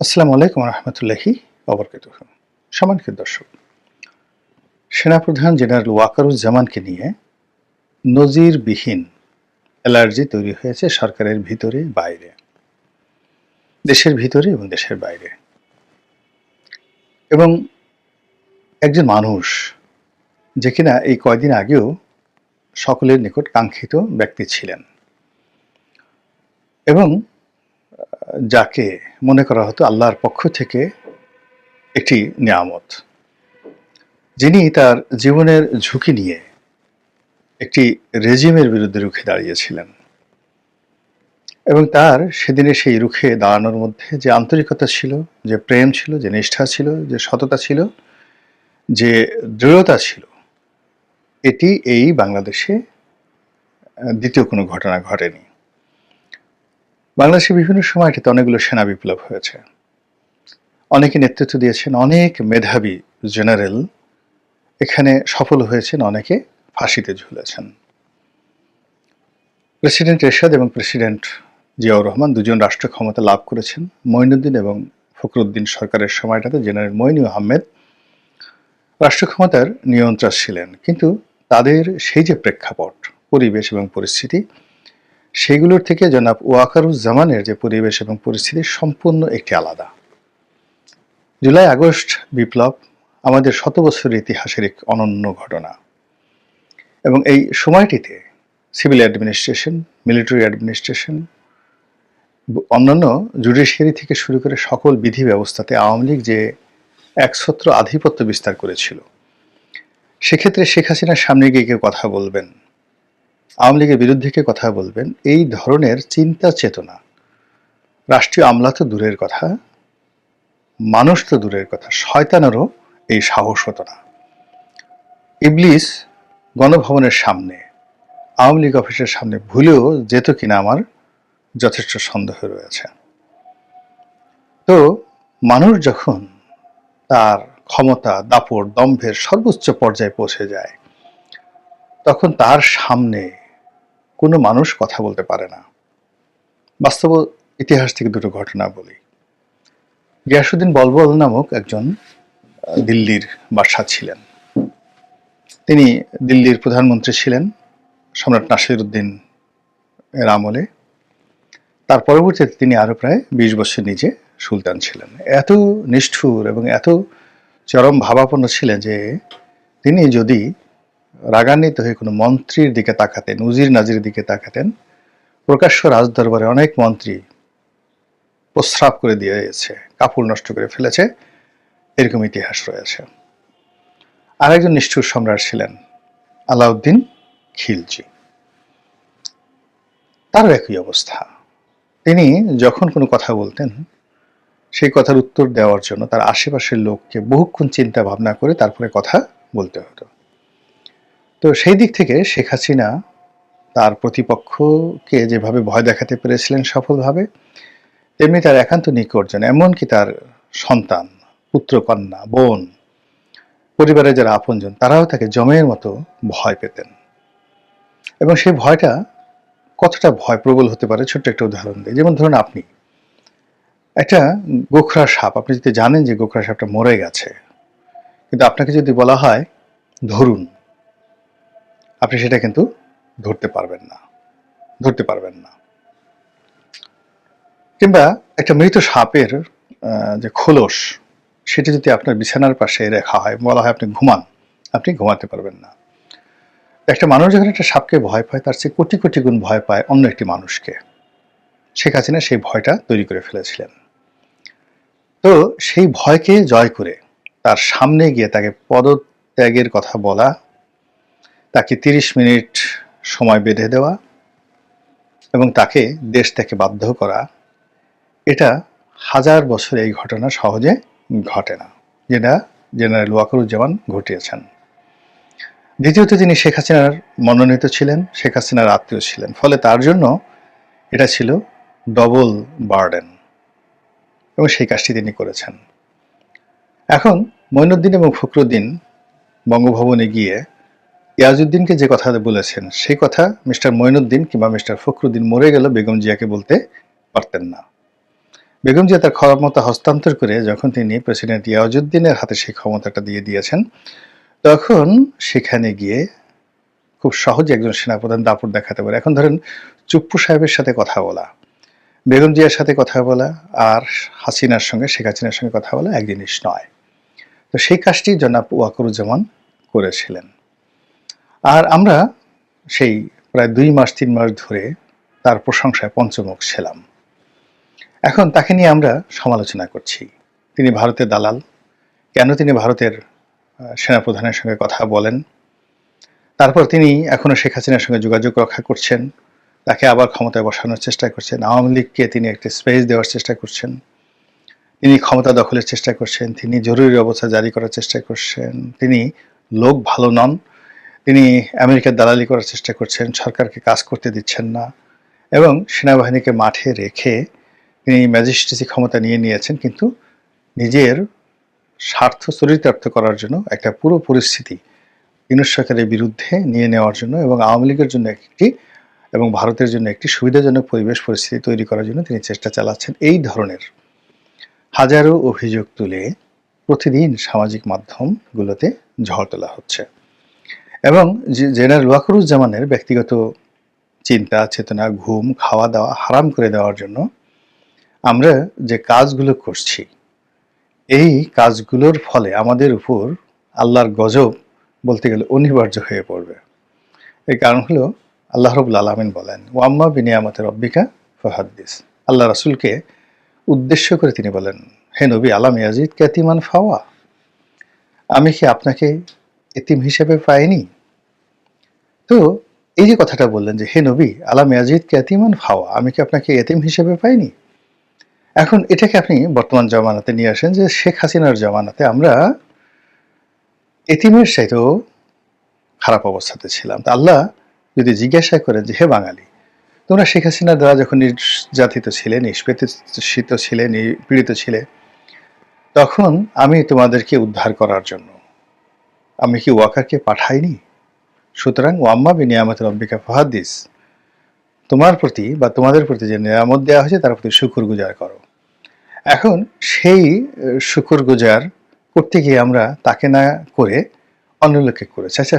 আসসালামু আলাইকুম রহমতুল্লাহি ওবরকাতুহু। সম্মানিত দর্শক, সেনাপ্রধান জেনারেল ওয়াকারুজ্জামানকে নিয়ে নজিরবিহীন অ্যালার্জি তৈরি হয়েছে সরকারের ভিতরে বাইরে, দেশের ভিতরে এবং দেশের বাইরে। এবং একজন মানুষ যে কিনা এই কয়দিন আগেও সকলের নিকট কাঙ্ক্ষিত ব্যক্তি ছিলেন এবং যাকে মনে করা হতো আল্লাহর পক্ষ থেকে একটি নিয়ামত, যিনি তার জীবনের ঝুঁকি নিয়ে একটি রেজিমের বিরুদ্ধে রুখে দাঁড়িয়েছিলেন এবং তার সেদিনে সেই রুখে দাঁড়ানোর মধ্যে যে আন্তরিকতা ছিল, যে প্রেম ছিল, যে নিষ্ঠা ছিল, যে সততা ছিল, যে দৃঢ়তা ছিল, এটি এই বাংলাদেশে দ্বিতীয় কোনো ঘটনা ঘটেনি। বাংলাদেশে বিভিন্ন সময় এটাতে অনেকগুলো সেনা বিপ্লব হয়েছে, অনেকে নেতৃত্ব দিয়েছেন, অনেক মেধাবী জেনারেল এখানে সফল হয়েছেন, অনেকে ফাঁসিতে ঝুলেছেন। প্রেসিডেন্ট এরশাদ এবং প্রেসিডেন্ট জিয়াউর রহমান দুজন রাষ্ট্র ক্ষমতা লাভ করেছেন। মঈনুদ্দিন এবং ফখরুদ্দিন সরকারের সময়টাতে জেনারেল মঈনু আহমেদ রাষ্ট্র ক্ষমতার নিয়ন্ত্রক ছিলেন, কিন্তু তাদের সেই যে প্রেক্ষাপট, পরিবেশ এবং পরিস্থিতি, সেগুলোর থেকে জনাব ওয়াকারুজ্জামানের যে পরিবেশ এবং পরিস্থিতি সম্পূর্ণ একটি আলাদা। জুলাই আগস্ট বিপ্লব আমাদের শত বছরের ইতিহাসের এক অনন্য ঘটনা এবং এই সময়টিতে সিভিল অ্যাডমিনিস্ট্রেশন, মিলিটারি অ্যাডমিনিস্ট্রেশন, অন্যান্য জুডিশিয়ারি থেকে শুরু করে সকল বিধি ব্যবস্থাতে আওয়ামী লীগ যে একছত্র আধিপত্য বিস্তার করেছিল, সেক্ষেত্রে শেখ হাসিনার সামনে গিয়ে কেউ কথা বলবেন, আওয়ামী লীগের বিরুদ্ধে কেউ কথা বলবেন, এই ধরনের চিন্তা চেতনা রাষ্ট্রীয় আমলা তো দূরের কথা, মানুষ তো দূরের কথা, শয়তানেরও এই সাহস হতো না। ইবলিস গণভবনের সামনে, আওয়ামী লীগ অফিসের সামনে ভুলেও যেত কিনা আমার যথেষ্ট সন্দেহ রয়েছে। তো মানুষ যখন তার ক্ষমতা, দাপট, দম্ভের সর্বোচ্চ পর্যায়ে পৌঁছে যায়, তখন তার সামনে কোনো মানুষ কথা বলতে পারে না। বাস্তব ইতিহাস থেকে দুটো ঘটনা বলি। গিয়াসউদ্দিন বলবল নামক একজন দিল্লির বাদশাহ ছিলেন। তিনি দিল্লির প্রধানমন্ত্রী ছিলেন সম্রাট নাসিরউদ্দিন এর আমলে। তার পরবর্তীতে তিনি আরো প্রায় ২০ বছর নিজে সুলতান ছিলেন। এত নিষ্ঠুর এবং এত চরম ভাবাপন্ন ছিলেন যে তিনি যদি রাগান্বিত হয়ে কোনো মন্ত্রীর দিকে তাকাতেন, উজির নাজির দিকে তাকাতেন, প্রকাশ্য রাজদরবারে অনেক মন্ত্রী প্রস্রাব করে দিয়েছে, কাপড় নষ্ট করে ফেলেছে, এরকম ইতিহাস রয়েছে। আর একজন নিষ্ঠুর সম্রাট ছিলেন আলাউদ্দিন খিলজি। তারও একই অবস্থা। তিনি যখন কোনো কথা বলতেন, সেই কথার উত্তর দেওয়ার জন্য তার আশেপাশের লোককে বহুক্ষণ চিন্তা ভাবনা করে তারপরে কথা বলতে হতো। তো সেই দিক থেকে শেখ হাসিনা তার প্রতিপক্ষকে যেভাবে ভয় দেখাতে পেরেছিলেন সফলভাবে, তেমনি তার একান্ত নিকটজন, এমনকি তার সন্তান, পুত্র, কন্যা, বোন, পরিবারের যারা আপনজন, তারাও তাকে জমের মতো ভয় পেতেন। এবং সেই ভয়টা কতটা ভয় প্রবল হতে পারে, ছোট্ট একটা উদাহরণ দিই। যেমন ধরুন, আপনি একটা গোখরা সাপ, আপনি যদি জানেন যে গোখরা সাপটা মরে গেছে, কিন্তু আপনাকে যদি বলা হয় ধরুন, আপনি সেটা কিন্তু ধরতে পারবেন না। কিংবা একটা মৃত সাপের যে খোলস, সেটি যদি আপনার বিছানার পাশে রাখা হয়, বলা হয় আপনি ঘুমান, আপনি ঘুমাতে পারবেন না। একটা মানুষ যখন একটা সাপকে ভয় পায়, তার চেয়ে কোটি কোটি গুণ ভয় পায় অন্য একটি মানুষকে। শেখ হাসিনা সেই ভয়টা তৈরি করে ফেলেছিলেন। তো সেই ভয়কে জয় করে তার সামনে গিয়ে তাকে পদত্যাগের কথা বলা, তাকে ৩০ মিনিট সময় বেঁধে দেওয়া এবং তাকে দেশ থেকে বাধ্য করা, এটা হাজার বছর এই ঘটনা সহজে ঘটে না, যেটা জেনারেল ওয়াকারুজ্জামান ঘটিয়েছেন। দ্বিতীয়ত, তিনি শেখ হাসিনার মনোনীত ছিলেন, শেখ হাসিনার আত্মীয় ছিলেন, ফলে তার জন্য এটা ছিল ডবল বার্ডেন এবং সেই কাজটি তিনি করেছেন। এখন মঈনুদ্দিন এবং ফখরুদ্দিন বঙ্গভবনে গিয়ে ইয়াজউদ্দিনকে যে কথা বলেছেন, সেই কথা মিস্টার মঈনুদ্দিন কিংবা মিস্টার ফখরুদ্দিন মরে গেল বেগম জিয়াকে বলতে পারতেন না। বেগম জিয়া তার ক্ষমতা হস্তান্তর করে যখন তিনি প্রেসিডেন্ট ইয়াজউদ্দিনের হাতে সেই ক্ষমতাটা দিয়ে দিয়েছেন, তখন সেখানে গিয়ে খুব সহজে একজন সেনাপ্রধান দাপট দেখাতে পারে। এখন ধরেন চুপ্পু সাহেবের সাথে কথা বলা, বেগম জিয়ার সাথে কথা বলা আর হাসিনার সঙ্গে, শেখ হাসিনার সঙ্গে কথা বলা এক জিনিস নয়। তো সেই কাজটি জনাব ওয়াকারুজ্জামান করেছিলেন। আর আমরা সেই প্রায় ২ মাস ৩ মাস ধরে তার প্রশংসায় পঞ্চমুখ ছিলাম। এখন তাকে নিয়ে আমরা সমালোচনা করছি। তিনি ভারতের দালাল। কেন তিনি ভারতের সেনাপ্রধানের সঙ্গে কথা বলেন? তারপর তিনি এখনো শেখ হাসিনার সঙ্গে যোগাযোগ রক্ষা করছেন। তাকে আবার ক্ষমতায় বসানোর চেষ্টা করছেন। আওয়ামী লীগকে তিনি একটি স্পেস দেওয়ার চেষ্টা করছেন। তিনি ক্ষমতা দখলের চেষ্টা করছেন। তিনি জরুরি অবস্থা জারি করার চেষ্টা করছেন। তিনি লোক ভালো নন। তিনি আমেরিকার দালালি করার চেষ্টা করছেন। সরকারকে কাজ করতে দিচ্ছেন না এবং সেনাবাহিনীকে মাঠে রেখে তিনি ম্যাজিস্ট্রেসি ক্ষমতা নিয়ে নিয়েছেন, কিন্তু নিজের স্বার্থ চরিতার্থ করার জন্য একটা পুরো পরিস্থিতি ইউনূস সরকারের বিরুদ্ধে নিয়ে নেওয়ার জন্য এবং আওয়ামী লীগের জন্য একটি এবং ভারতের জন্য একটি সুবিধাজনক পরিবেশ পরিস্থিতি তৈরি করার জন্য তিনি চেষ্টা চালাচ্ছেন। এই ধরনের হাজারো অভিযোগ তুলে প্রতিদিন সামাজিক মাধ্যমগুলোতে ঝড় তোলা হচ্ছে এবং জেনারেল ওয়াকারুজ্জামানের ব্যক্তিগত চিন্তা চেতনা, ঘুম, খাওয়া দাওয়া হারাম করে দেওয়ার জন্য আমরা যে কাজগুলো করছি, এই কাজগুলোর ফলে আমাদের উপর আল্লাহর গজব বলতে গেলে অনিবার্য হয়ে পড়বে। এই কারণ হলো আল্লাহ রাব্বুল আলামিন বলেন, ওয়াম্মা বিনিয়ামতি রাব্বিকা ফাহাদ্দিস। আল্লাহ রাসূলকে উদ্দেশ্য করে তিনি বলেন, হে নবী, আলাম ইয়াজিদকা ইয়াতীমান ফাওয়া, আমি কি আপনাকে এতিম হিসেবে পাইনি? তো এই যে কথাটা বললেন যে হে নবী, আলাম ইয়াজিদকা ইয়াতীমান ফাওয়া, আমি কি আপনাকে এতিম হিসেবে পাইনি? এখন এটাকে আপনি বর্তমান জামানাতে নিয়ে আসেন যে শেখ হাসিনার জামানাতে আমরা এতিমের চাইতেও খারাপ অবস্থাতে ছিলাম। তা আল্লাহ যদি জিজ্ঞাসা করেন যে হে বাঙালি, তোমরা শেখ হাসিনার দ্বারা যখন নির্যাতিত ছিলে, নিষ্পেষিত ছিলে, নিপীড়িত ছিলে, তখন আমি তোমাদেরকে উদ্ধার করার জন্য আমি কি ওয়াকারকে পাঠাইনি? সুতরাং ওয়াম্মা বিনিয়ামতি রাব্বিকা ফাহাদ্দিস, তোমার প্রতি বা তোমাদের প্রতি যে নিয়ামত দেওয়া হয়েছে তার প্রতি শুকর গুজার করো। এখন সেই শুকর গুজার করতে গিয়ে আমরা তাকে না করে অন্য লোককে করেছি। আচ্ছা,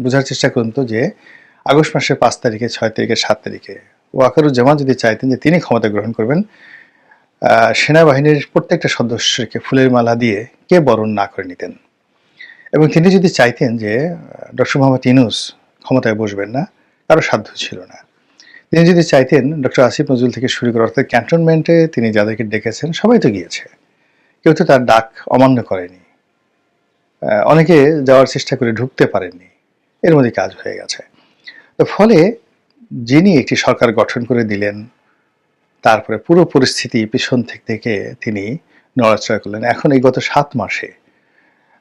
বোঝার চেষ্টা করুন তো যে আগস্ট মাসের ৫ তারিখে, ৬ তারিখে, ৭ তারিখে ওয়াকারুজ্জামান যদি চাইতেন যে তিনি ক্ষমতা গ্রহণ করবেন, সেনাবাহিনীর প্রত্যেকটা সদস্যকে ফুলের মালা দিয়ে কে বরণ না করে নিতেন, এবং তিনি যদি চাইতেন যে ডক্টর মোহাম্মদ ইউনূস ক্ষমতায় বসবেন না, কারো সাধ্য ছিল না। তিনি যদি চাইতেন ডক্টর আসিফ নজরুল থেকে শুরু করে অর্থাৎ ক্যান্টনমেন্টে তিনি যাদেরকে ডেকেছেন সবাই তো গিয়েছে, কেউ তো তার ডাক অমান্য করেনি, অনেকে যাওয়ার চেষ্টা করে ঢুকতে পারেননি, এর মধ্যে কাজ হয়ে গেছে। তো ফলে যিনি একটি সরকার গঠন করে দিলেন, তারপরে পুরো পরিস্থিতি পিছন থেকে তিনি নড়াচড়া করলেন। এখন এই গত ৭ মাসে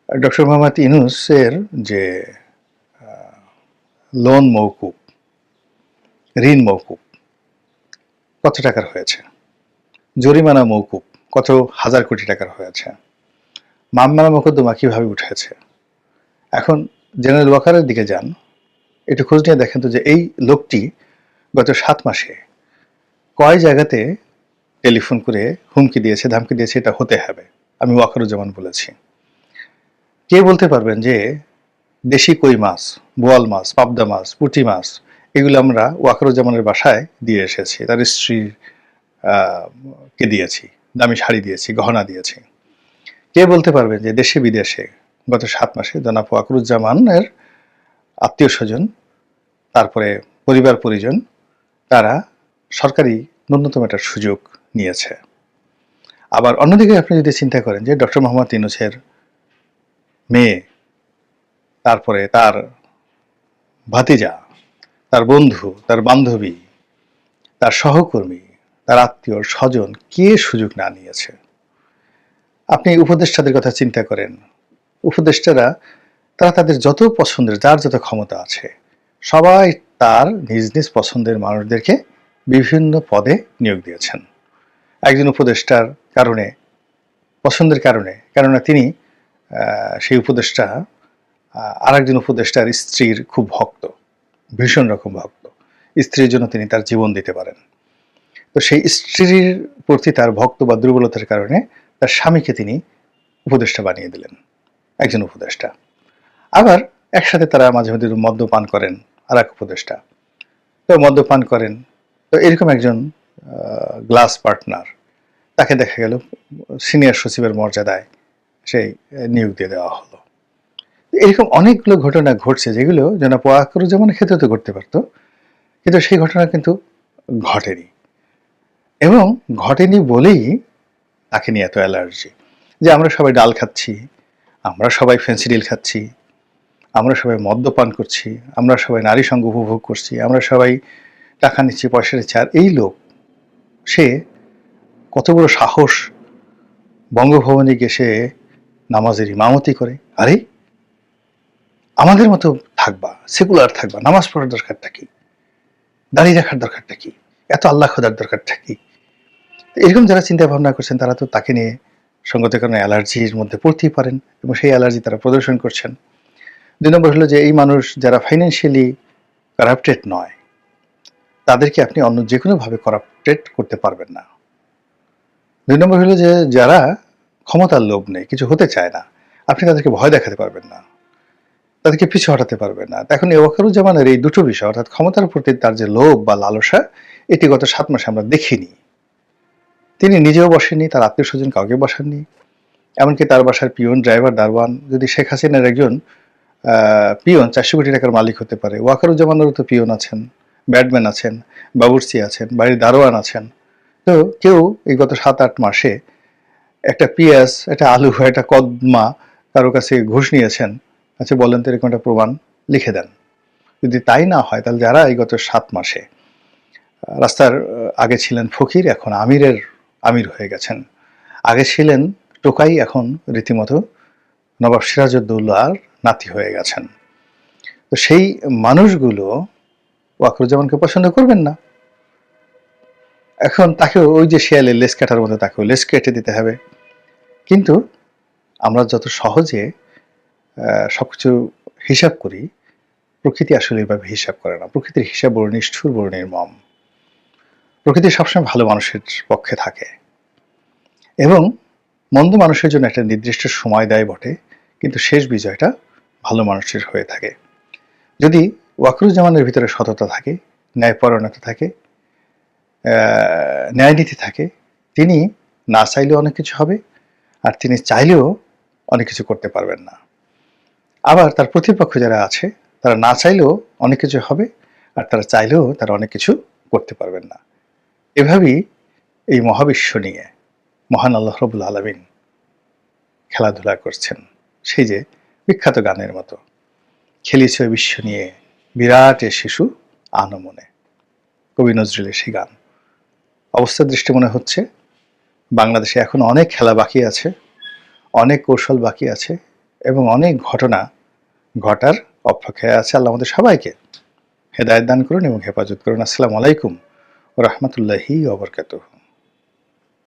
ডক্টর মোহাম্মদ ইউনূসের যে লোন মওকুফ, ঋণ মওকুফ কত টাকার হয়েছে, জরিমানা মওকুফ কত হাজার কোটি টাকার হয়েছে, মামলা মোকদ্দমা কিভাবে উঠেছে। এখন জেনারেল ওয়াকারের দিকে যান, একটু খোঁজ নিয়ে দেখেন তো যে এই লোকটি গত ৭ মাসে কয় জায়গাতে টেলিফোন করে হুমকি দিয়েছে, ধামকি দিয়েছে, এটা হতে হবে। আমি ওয়াকারুজ্জামান বলেছি। কে বলতে পারবেন যে দেশি কই মাছ, বোয়াল মাছ, পাবদা মাছ, পুঁটি মাছ এগুলো আমরা ওয়াকারুজ্জামানের বাসায় দিয়ে এসেছি, তার স্ত্রীর কে দিয়েছি, দামি শাড়ি দিয়েছি, গহনা দিয়েছি। কে বলতে পারবেন যে দেশে বিদেশে গত ৭ মাসে জনাব ওয়াকারুজ্জামানের আত্মীয় স্বজন, তারপরে পরিবার পরিজন, তারা সরকারি ন্যূনতম একটা সুযোগ নিয়েছে। আবার অন্যদিকে আপনি যদি চিন্তা করেন যে ডক্টর মোহাম্মদ ইউনূসের মেয়ে, তারপরে তার ভাতিজা, তার বন্ধু, তার বান্ধবী, তার সহকর্মী, তার আত্মীয় স্বজন কে সুযোগ না নিয়েছে। আপনি উপদেষ্টাদের কথা চিন্তা করেন, উপদেষ্টারা তারা তাদের যত পছন্দের, যার যত ক্ষমতা আছে, সবাই তার নিজ নিজ পছন্দের মানুষদেরকে বিভিন্ন পদে নিয়োগ দিয়েছেন। একজন উপদেষ্টার কারণে, পছন্দের কারণে, কেননা তিনি সেই উপদেষ্টা আরেকজন উপদেষ্টার স্ত্রীর খুব ভক্ত, ভীষণ রকম ভক্ত, স্ত্রীর জন্য তিনি তার জীবন দিতে পারেন। তো সেই স্ত্রীর প্রতি তার ভক্ত বা দুর্বলতার কারণে তার স্বামীকে তিনি উপদেষ্টা বানিয়ে দিলেন, একজন উপদেষ্টা। আবার একসাথে তারা মাঝে মধ্যে মদ্যপান করেন, আর এক উপদেষ্টা তো মদ্যপান করেন। তো এরকম একজন গ্লাস পার্টনার, তাকে দেখা গেল সিনিয়র সচিবের মর্যাদায় সেই নিয়োগ দিয়ে দেওয়া হলো। এরকম অনেকগুলো ঘটনা ঘটছে যেগুলো জনাব ওয়াকারুজ্জামানের ক্ষেত্রে তো ঘটতে পারতো, কিন্তু সেই ঘটনা কিন্তু ঘটেনি। এবং ঘটেনি বলেই তাকে নিয়ে এত অ্যালার্জি, যে আমরা সবাই ডাল খাচ্ছি, আমরা সবাই ফেন্সিডিল খাচ্ছি, আমরা সবাই মদ্যপান করছি, আমরা সবাই নারী সঙ্গ উপভোগ করছি, আমরা সবাই টাকা নিচ্ছি, পয়সা নিচ্ছি, আর এই লোক সে কত বড় সাহস, বঙ্গভবনে গিয়ে সে নামাজের ইমামতি করে। আরে আমাদের মতো থাকবা, সেকুলার থাকবা, নামাজ পড়ার দরকারটা কি, দাঁড়িয়ে রাখার দরকারটা কি, এত আল্লাহ খোদার দরকারটা কি? এরকম যারা চিন্তা ভাবনা করছেন তারা তো তাকে নিয়ে সঙ্গত কারণে অ্যালার্জির মধ্যে পড়তেই পারেন, এবং সেই অ্যালার্জি তারা প্রদর্শন করছেন। ২ নম্বর হলো যে এই মানুষ যারা ফাইন্যান্সিয়ালি কারাপ্টেড নয়, তাদেরকে আপনি অন্য যে কোনোভাবে কারাপ্টেড করতে পারবেন না। ২ নম্বর হলো যে যারা ক্ষমতার লোভ নেই, কিছু হতে চায় না, আপনি তাদেরকে ভয় দেখাতে পারবেন না, তাদেরকে পিছু হটাতে পারবেন না। এখন এই ওয়াকারুজ্জামানের এই দুটো বিষয়, অর্থাৎ ক্ষমতার প্রতি তার যে লোভ বা লালসা, এটি গত ৭ মাসে আমরা দেখিনি। তিনি নিজেও বসেননি, তার আত্মীয় স্বজন কাউকে বসাননি, এমনকি তার বাসার পিয়ন, ড্রাইভার, দারওয়ান যদি শেখ হাসিনার একজন পিয়ন ৪০০ কোটি টাকার মালিক হতে পারে, ওয়াকারুজ্জামানেরও তো পিয়ন আছেন, ব্যাডম্যান আছেন, বাবুর্চি আছেন, বাড়ির দারোয়ান আছেন। তো কেউ এই গত ৭-৮ মাসে একটা পেঁয়াজ, একটা আলু, একটা কদমা কারো কাছে ঘুষ নিয়েছেন? আচ্ছা বলেন তো, এরকম একটা প্রমাণ লিখে দেন। যদি তাই না হয়, তাহলে যারা এই গত ৭ মাসে রাস্তার আগে ছিলেন ফকির, এখন আমির হয়ে গেছেন, আগে ছিলেন টোকাই, এখন রীতিমতো নবাব সিরাজউদ্দৌলার নাতি হয়ে গেছেন, তো সেই মানুষগুলো ওয়াকারুজ্জামানকে পছন্দ করবেন না। এখন তাকেও ওই যে শিয়ালের লেজ কাটার মতো তাকেও লেজ কেটে দিতে হবে। কিন্তু আমরা যত সহজে সবকিছু হিসাব করি, প্রকৃতি আসলে এভাবে হিসাব করে না। প্রকৃতির হিসাব বড় নিষ্ঠুর, বড় নির্মম। প্রকৃতি সবসময় ভালো মানুষের পক্ষে থাকে এবং মন্দ মানুষের জন্য একটা নির্দিষ্ট সময় দেয় বটে, কিন্তু শেষ বিজয়টা ভালো মানুষের হয়ে থাকে। যদি ওয়াকারুজ্জামানের ভিতরে সততা থাকে, ন্যায়পরায়ণতা থাকে, ন্যায়নীতি থাকে, তিনি না চাইলেও অনেক কিছু হবে, আর তিনি চাইলেও অনেক কিছু করতে পারবেন না। আবার তার প্রতিপক্ষ যারা আছে, তারা না চাইলেও অনেক কিছু হবে, আর তারা চাইলেও তারা অনেক কিছু করতে পারবেন না। এভাবেই এই মহাবিশ্ব নিয়ে মহান আল্লাহ রাব্বুল আলামিন খেলাধুলা করছেন, সেই যে বিখ্যাত গানের মতো, খেলিছ বিশ্ব নিয়ে বিরাট এ শিশু আনমনে, কবি নজরুলের সেই গান। অবস্থার দৃষ্টি মনে হচ্ছে বাংলাদেশে এখন অনেক খেলা বাকি আছে, অনেক কৌশল বাকি আছে, এবং অনেক ঘটনা ঘটার অপেক্ষায় আছে। আল্লাহ আমাদের সবাইকে হেদায়েত দান করুন এবং হেফাজত করুন। আসসালামু আলাইকুম ওয়া রাহমাতুল্লাহি ওয়া বারাকাতুহু।